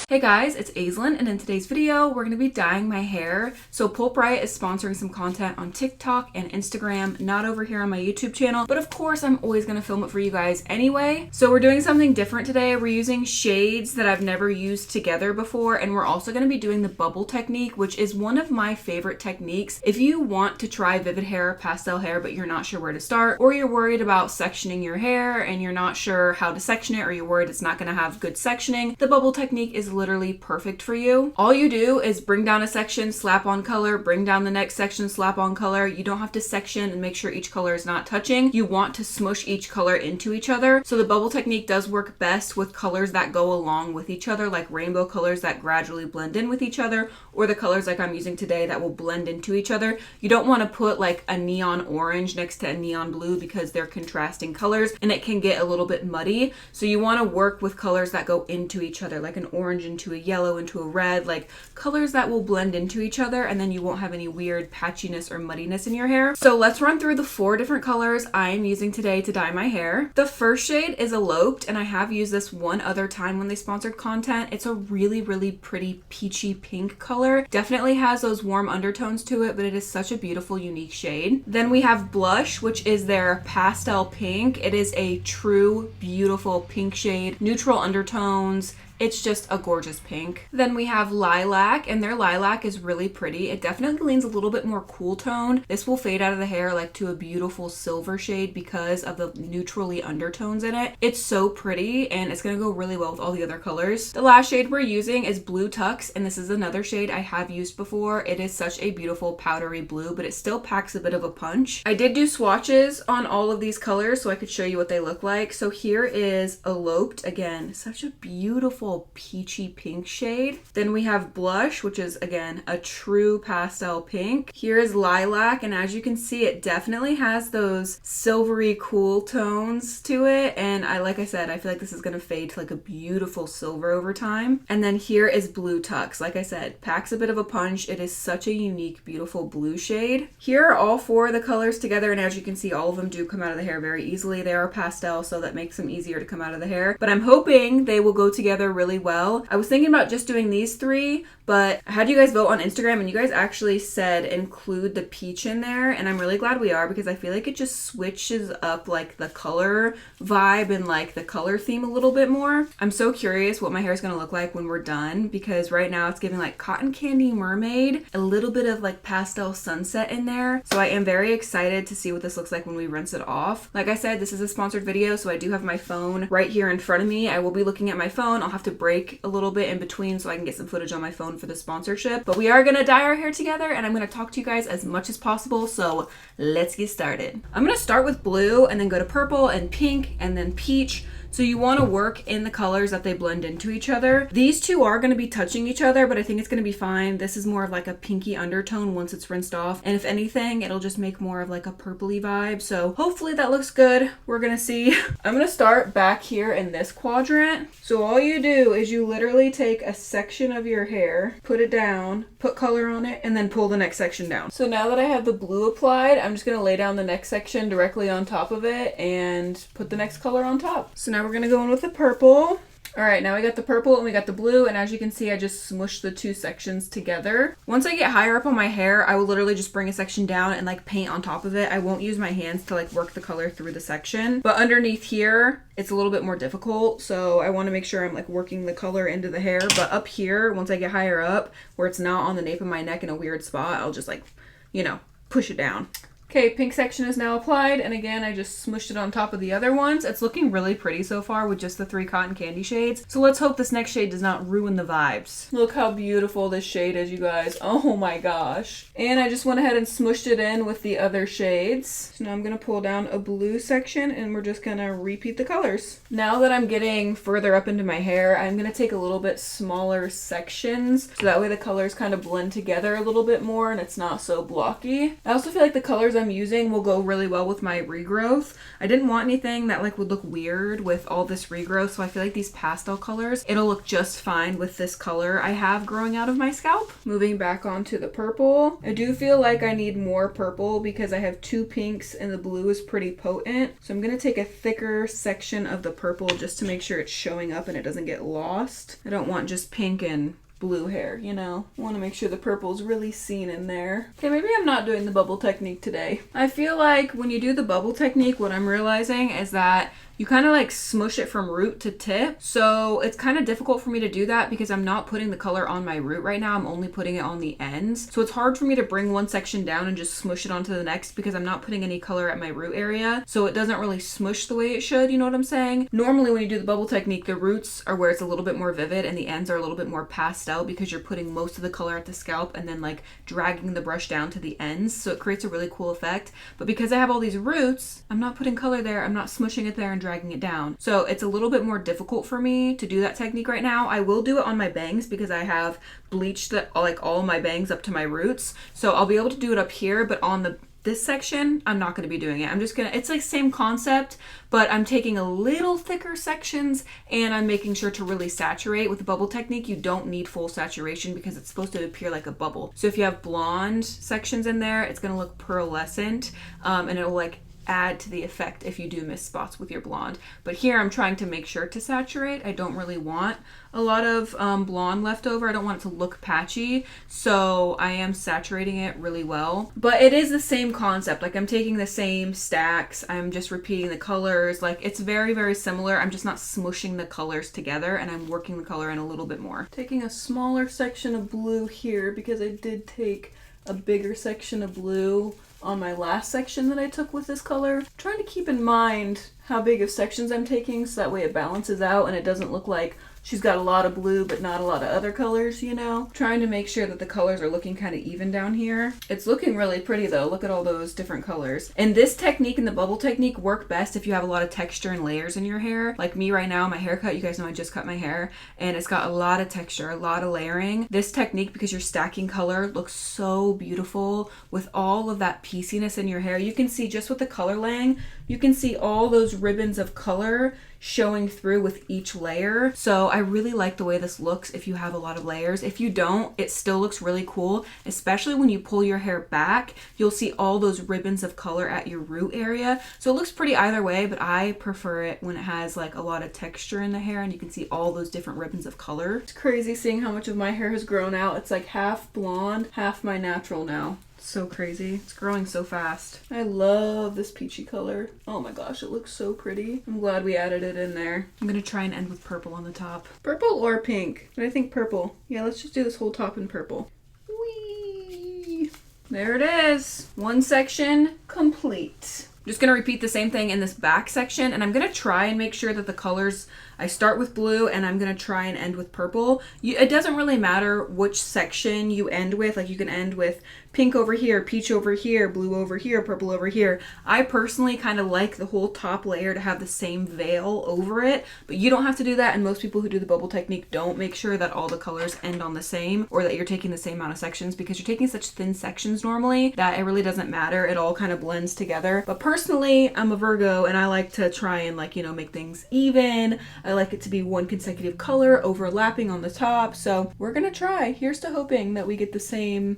Hey guys, it's Aislinn, and in today's video, we're going to be dyeing my hair. So Pulprite is sponsoring some content on TikTok and Instagram, not over here on my YouTube channel, but of course I'm always going to film it for you guys anyway. So we're doing something different today. We're using shades that I've never used together before, and we're also going to be doing the bubble technique, which is one of my favorite techniques. If you want to try vivid hair, pastel hair, but you're not sure where to start, or you're worried about sectioning your hair and you're not sure how to section it, or you're worried it's not going to have good sectioning, the bubble technique is literally perfect for you. All you do is bring down a section, slap on color, bring down the next section, slap on color. You don't have to section and make sure each color is not touching. You want to smush each color into each other. So the bubble technique does work best with colors that go along with each other, like rainbow colors that gradually blend in with each other, or the colors like I'm using today that will blend into each other. You don't want to put like a neon orange next to a neon blue because they're contrasting colors and it can get a little bit muddy. So you want to work with colors that go into each other, like an orange into a yellow into a red, like colors that will blend into each other, and then you won't have any weird patchiness or muddiness in your hair. So let's run through the 4 different colors I am using today to dye my hair. The first shade is Eloped, and I have used this one other time when they sponsored content. It's a really, really pretty peachy pink color. Definitely has those warm undertones to it, but it is such a beautiful, unique shade. Then we have Blush, which is their pastel pink. It is a true, beautiful pink shade, neutral undertones. It's just a gorgeous pink. Then we have Lilac, and their lilac is really pretty. It definitely leans a little bit more cool tone. This will fade out of the hair like to a beautiful silver shade because of the neutrally undertones in it. It's so pretty, and it's gonna go really well with all the other colors. The last shade we're using is Blue Tux, and this is another shade I have used before. It is such a beautiful powdery blue, but it still packs a bit of a punch. I did do swatches on all of these colors so I could show you what they look like. So here is Eloped, again, such a beautiful peachy pink shade. Then we have Blush, which is again a true pastel pink. Here is Lilac, and as you can see, it definitely has those silvery cool tones to it, and like I said, I feel like this is gonna fade to like a beautiful silver over time. And then here is Blue Tux. Like I said, packs a bit of a punch. It is such a unique, beautiful blue shade. Here are all 4 of the colors together, and as you can see, all of them do come out of the hair very easily. They are pastel, so that makes them easier to come out of the hair, but I'm hoping they will go together really well. I was thinking about just doing these 3, but I had you guys vote on Instagram, and you guys actually said include the peach in there, and I'm really glad we are because I feel like it just switches up like the color vibe and like the color theme a little bit more. I'm so curious what my hair is going to look like when we're done, because right now it's giving like cotton candy mermaid, a little bit of like pastel sunset in there. So I am very excited to see what this looks like when we rinse it off. Like I said, this is a sponsored video, so I do have my phone right here in front of me. I will be looking at my phone. I'll have to break a little bit in between so I can get some footage on my phone for the sponsorship, but we are gonna dye our hair together, and I'm gonna talk to you guys as much as possible, so let's get started. I'm gonna start with blue and then go to purple and pink and then peach. So you want to work in the colors that they blend into each other. These 2 are going to be touching each other, but I think it's going to be fine. This is more of like a pinky undertone once it's rinsed off, and if anything, it'll just make more of like a purpley vibe. So hopefully that looks good. We're gonna see. I'm gonna start back here in this quadrant. So all you do is you literally take a section of your hair, put it down, put color on it, and then pull the next section down. So now that I have the blue applied, I'm just gonna lay down the next section directly on top of it and put the next color on top. So now we're gonna go in with the purple. All right, now we got the purple and we got the blue, and as you can see, I just smushed the 2 sections together. Once I get higher up on my hair, I will literally just bring a section down and like paint on top of it. I won't use my hands to like work the color through the section, but underneath here, it's a little bit more difficult, so I want to make sure I'm like working the color into the hair. But up here, once I get higher up, where it's not on the nape of my neck in a weird spot, I'll just like, you know, push it down. Okay, pink section is now applied, and again, I just smushed it on top of the other ones. It's looking really pretty so far with just the 3 cotton candy shades. So let's hope this next shade does not ruin the vibes. Look how beautiful this shade is, you guys. Oh my gosh. And I just went ahead and smushed it in with the other shades. So now I'm gonna pull down a blue section, and we're just gonna repeat the colors. Now that I'm getting further up into my hair, I'm gonna take a little bit smaller sections, so that way the colors kind of blend together a little bit more and it's not so blocky. I also feel like the colors I'm using will go really well with my regrowth. I didn't want anything that like would look weird with all this regrowth, so I feel like these pastel colors, it'll look just fine with this color I have growing out of my scalp. Moving back onto the purple, I do feel like I need more purple because I have 2 pinks and the blue is pretty potent. So I'm gonna take a thicker section of the purple just to make sure it's showing up and it doesn't get lost. I don't want just pink and blue hair, you know? I want to make sure the purple's really seen in there. Okay, maybe I'm not doing the bubble technique today. I feel like when you do the bubble technique, what I'm realizing is that you kind of like smush it from root to tip. So it's kind of difficult for me to do that because I'm not putting the color on my root right now. I'm only putting it on the ends. So it's hard for me to bring one section down and just smush it onto the next because I'm not putting any color at my root area. So it doesn't really smush the way it should, you know what I'm saying? Normally when you do the bubble technique, the roots are where it's a little bit more vivid and the ends are a little bit more pastel because you're putting most of the color at the scalp and then like dragging the brush down to the ends. So it creates a really cool effect. But because I have all these roots, I'm not putting color there. I'm not smushing it there and dragging it down. So it's a little bit more difficult for me to do that technique right now. I will do it on my bangs because I have bleached like all my bangs up to my roots. So I'll be able to do it up here, but on this section, I'm not going to be doing it. I'm just gonna, it's like same concept, but I'm taking a little thicker sections and I'm making sure to really saturate. With the bubble technique, you don't need full saturation because it's supposed to appear like a bubble. So if you have blonde sections in there, it's going to look pearlescent and it'll like add to the effect if you do miss spots with your blonde. But here I'm trying to make sure to saturate. I don't really want a lot of blonde left over. I don't want it to look patchy, so I am saturating it really well. But it is the same concept. Like I'm taking the same stacks, I'm just repeating the colors. Like it's very, very similar. I'm just not smushing the colors together and I'm working the color in a little bit more. Taking a smaller section of blue here because I did take a bigger section of blue on my last section that I took with this color. I'm trying to keep in mind how big of sections I'm taking so that way it balances out and it doesn't look like she's got a lot of blue but not a lot of other colors, you know? Trying to make sure that the colors are looking kind of even down here. It's looking really pretty though. Look at all those different colors. And this technique and the bubble technique work best if you have a lot of texture and layers in your hair. Like me right now, my haircut, you guys know I just cut my hair and it's got a lot of texture, a lot of layering. This technique, because you're stacking color, looks so beautiful with all of that pieciness in your hair. You can see just with the color laying, you can see all those ribbons of color showing through with each layer. So I really like the way this looks if you have a lot of layers. If you don't, it still looks really cool, especially when you pull your hair back, you'll see all those ribbons of color at your root area. So it looks pretty either way, but I prefer it when it has like a lot of texture in the hair and you can see all those different ribbons of color. It's crazy seeing how much of my hair has grown out. It's like half blonde, half my natural now. So crazy. It's growing so fast. I love this peachy color. Oh my gosh, it looks so pretty. I'm glad we added it in there. I'm gonna try and end with purple on the top. Purple or pink? But I think purple. Yeah, let's just do this whole top in purple. Whee! There it is. One section complete. I'm just gonna repeat the same thing in this back section and I'm gonna try and make sure that the colors, I start with blue and I'm gonna try and end with purple. It doesn't really matter which section you end with. Like you can end with pink over here, peach over here, blue over here, purple over here. I personally kind of like the whole top layer to have the same veil over it, but you don't have to do that. And most people who do the bubble technique don't. Make sure that all the colors end on the same or that you're taking the same amount of sections because you're taking such thin sections normally that it really doesn't matter. It all kind of blends together. But personally, I'm a Virgo and I like to try and like, you know, make things even. I like it to be one consecutive color overlapping on the top. So we're gonna try. Here's to hoping that we get the same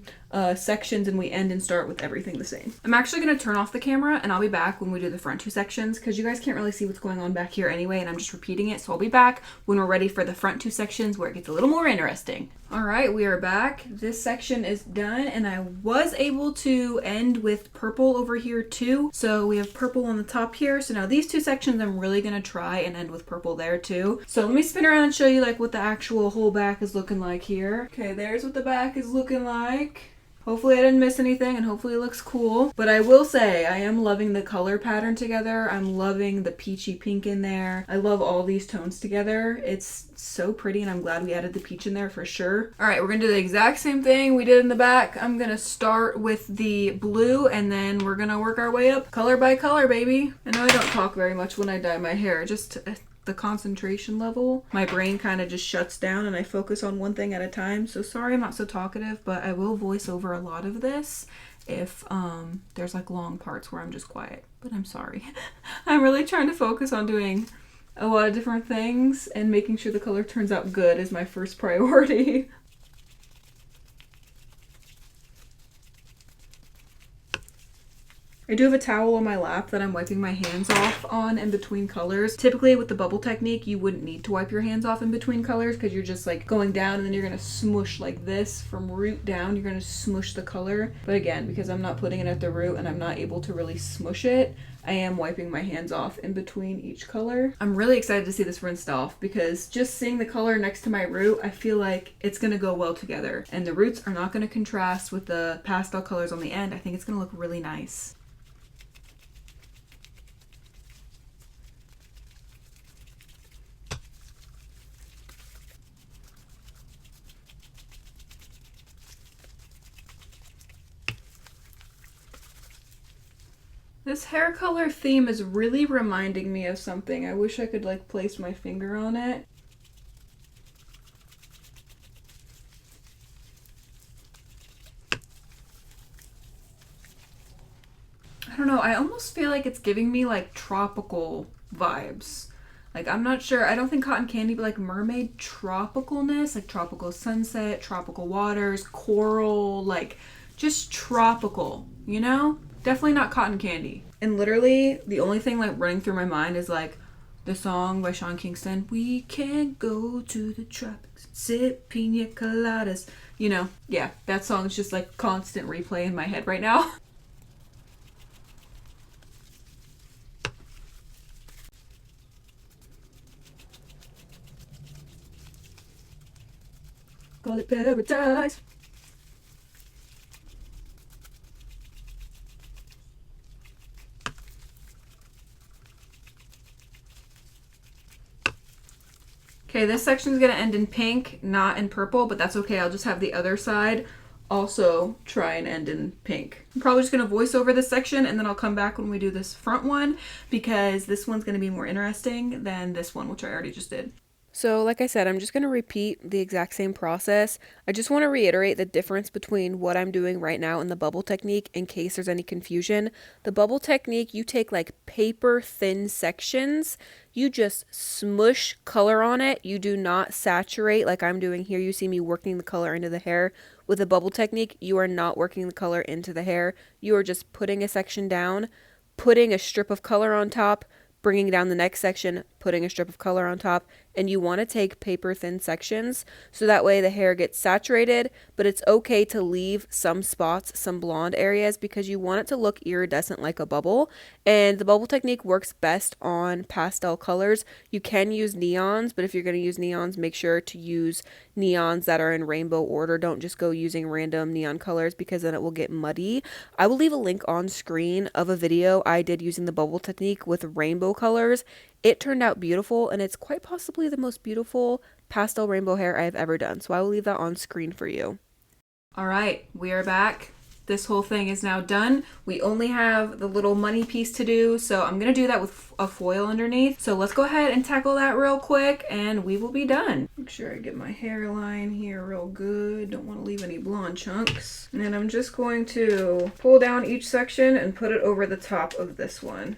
sections and we end and start with everything the same. I'm actually gonna turn off the camera and I'll be back when we do the front two sections because you guys can't really see what's going on back here anyway and I'm just repeating it. So I'll be back when we're ready for the front two sections where it gets a little more interesting. All right, we are back. This section is done and I was able to end with purple over here too. So we have purple on the top here. So now these two sections I'm really gonna try and end with purple there too. So let me spin around and show you like what the actual whole back is looking like here. Okay, there's what the back is looking like. Hopefully I didn't miss anything and hopefully it looks cool. But I will say I am loving the color pattern together. I'm loving the peachy pink in there. I love all these tones together. It's so pretty and I'm glad we added the peach in there for sure. All right, we're gonna do the exact same thing we did in the back. I'm gonna start with the blue and then we're gonna work our way up color by color, baby. I know I don't talk very much when I dye my hair, just the concentration level. My brain kind of just shuts down and I focus on one thing at a time. So sorry I'm not so talkative, but I will voice over a lot of this if there's like long parts where I'm just quiet, but I'm sorry. I'm really trying to focus on doing a lot of different things, and making sure the color turns out good is my first priority. I do have a towel on my lap that I'm wiping my hands off on in between colors. Typically with the bubble technique, you wouldn't need to wipe your hands off in between colors because you're just like going down and then you're gonna smush like this from root down. You're gonna smush the color. But again, because I'm not putting it at the root and I'm not able to really smush it, I am wiping my hands off in between each color. I'm really excited to see this rinsed off because just seeing the color next to my root, I feel like it's gonna go well together. And the roots are not gonna contrast with the pastel colors on the end. I think it's gonna look really nice. This hair color theme is really reminding me of something. I wish I could like place my finger on it. I don't know, I almost feel like it's giving me like tropical vibes. Like, I'm not sure, I don't think cotton candy, but like mermaid tropicalness, like tropical sunset, tropical waters, coral, like just tropical, you know? Definitely not cotton candy. And literally, the only thing like running through my mind is like the song by Sean Kingston, "We can go to the tropics, sip pina coladas." You know, yeah, that song's just like constant replay in my head right now. Call it paradise. Okay, this section is going to end in pink, not in purple, but that's okay. I'll just have the other side also try and end in pink. I'm probably just going to voice over this section and then I'll come back when we do this front one because this one's going to be more interesting than this one, which I already just did. So like I said, I'm just going to repeat the exact same process. I just want to reiterate the difference between what I'm doing right now and the bubble technique in case there's any confusion. The bubble technique, you take like paper thin sections, you just smush color on it. You do not saturate like I'm doing here. You see me working the color into the hair. With the bubble technique, you are not working the color into the hair. You are just putting a section down, putting a strip of color on top, bringing down the next section, putting a strip of color on top, and you want to take paper thin sections so that way the hair gets saturated, but it's okay to leave some spots, some blonde areas, because you want it to look iridescent like a bubble. And the bubble technique works best on pastel colors. You can use neons, but if you're going to use neons, make sure to use neons that are in rainbow order. Don't just go using random neon colors because then it will get muddy. I will leave a link on screen of a video I did using the bubble technique with rainbow colors. It turned out beautiful, and it's quite possibly the most beautiful pastel rainbow hair I have ever done. So I will leave that on screen for you. All right, we are back. This whole thing is now done. We only have the little money piece to do, so I'm gonna do that with a foil underneath. So let's go ahead and tackle that real quick and we will be done. Make sure I get my hairline here real good. Don't want to leave any blonde chunks. And then I'm just going to pull down each section and put it over the top of this one.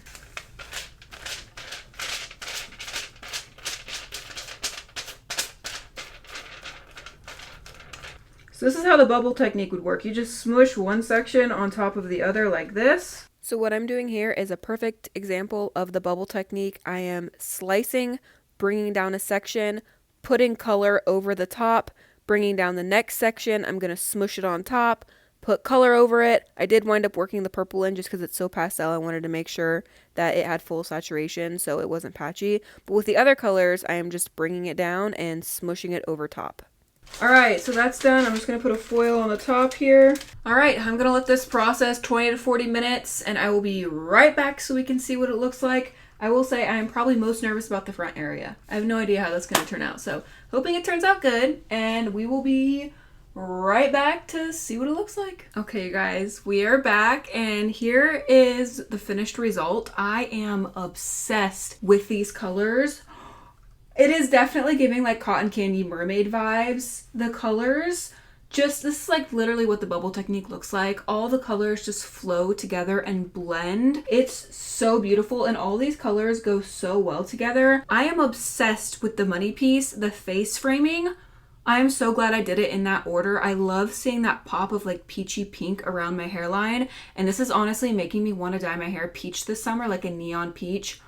So this is how the bubble technique would work. You just smush one section on top of the other like this. So what I'm doing here is a perfect example of the bubble technique. I am slicing, bringing down a section, putting color over the top, bringing down the next section. I'm going to smush it on top, put color over it. I did wind up working the purple in just because it's so pastel. I wanted to make sure that it had full saturation so it wasn't patchy. But with the other colors, I am just bringing it down and smushing it over top. Alright, so that's done. I'm just going to put a foil on the top here. Alright, I'm going to let this process 20 to 40 minutes and I will be right back so we can see what it looks like. I will say I am probably most nervous about the front area. I have no idea how that's going to turn out, so hoping it turns out good and we will be right back to see what it looks like. Okay, guys, we are back and here is the finished result. I am obsessed with these colors. It is definitely giving like cotton candy mermaid vibes. The colors This is like literally what the bubble technique looks like. All the colors just flow together and blend. It's so beautiful, and all these colors go so well together. I am obsessed with the money piece, the face framing. I am so glad I did it in that order. I love seeing that pop of like peachy pink around my hairline, and this is honestly making me want to dye my hair peach this summer, like a neon peach.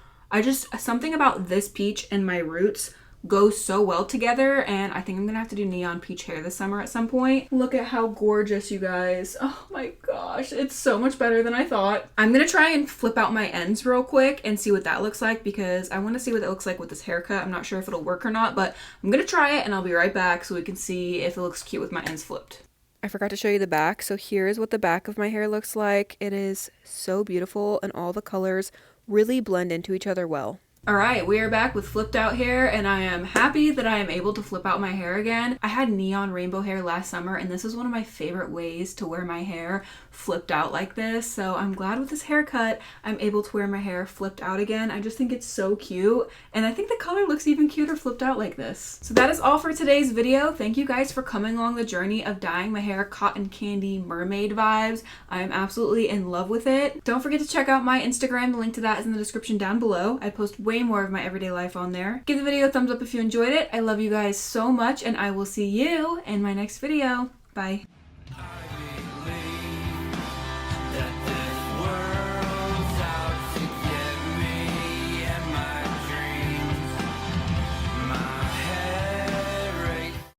Something about this peach and my roots go so well together, and I think I'm gonna have to do neon peach hair this summer at some point. Look at how gorgeous, you guys. Oh my gosh, it's so much better than I thought. I'm gonna try and flip out my ends real quick and see what that looks like, because I want to see what it looks like with this haircut. I'm not sure if it'll work or not, but I'm gonna try it and I'll be right back so we can see if it looks cute with my ends flipped. I forgot to show you the back, so here's what the back of my hair looks like. It is so beautiful, and all the colors really blend into each other well. Alright, we are back with flipped out hair, and I am happy that I am able to flip out my hair again. I had neon rainbow hair last summer, and this is one of my favorite ways to wear my hair flipped out like this. So I'm glad with this haircut I'm able to wear my hair flipped out again. I just think it's so cute, and I think the color looks even cuter flipped out like this. So that is all for today's video. Thank you guys for coming along the journey of dyeing my hair cotton candy mermaid vibes. I am absolutely in love with it. Don't forget to check out my Instagram. The link to that is in the description down below. I post way more of my everyday life on there. Give the video a thumbs up if you enjoyed it. I love you guys so much, and I will see you in my next video. Bye.